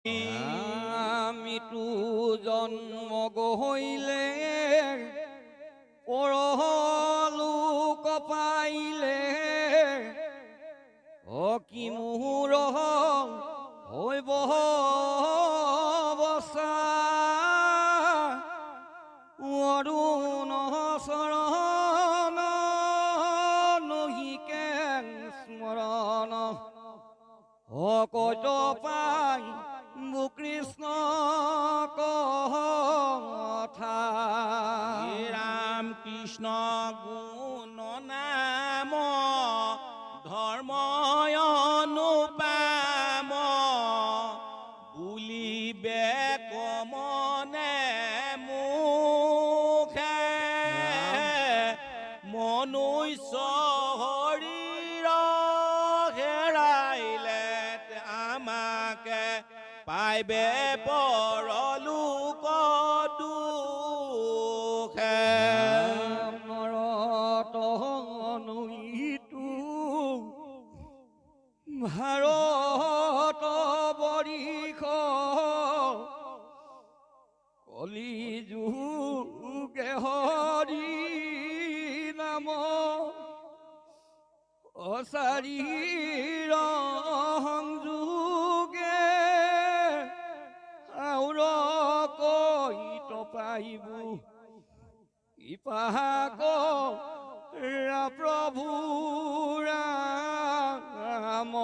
আমিতো জন্ম গহইলে পৰলোক পাইলে কি মোৰ হৈব বচা অৰুণ চৰণ নহিকে স্মৰণ কত পাই কৃষ্ণ কথা ৰাম কৃষ্ণ গুণ নাম ধৰ্ম অনুপাম বুলিবে কমনে মুখে মনুষ্য শৰীৰ হেৰাইলে আমাকে পাইবে পৰলোক দুখে নৰত নহিতো ভাৰত বৰিষ কলি যুগে হৰি নাম অচাৰীৰ সংযোগে আউৰ কহিত পাইব ইপাক প্ৰভু ৰাম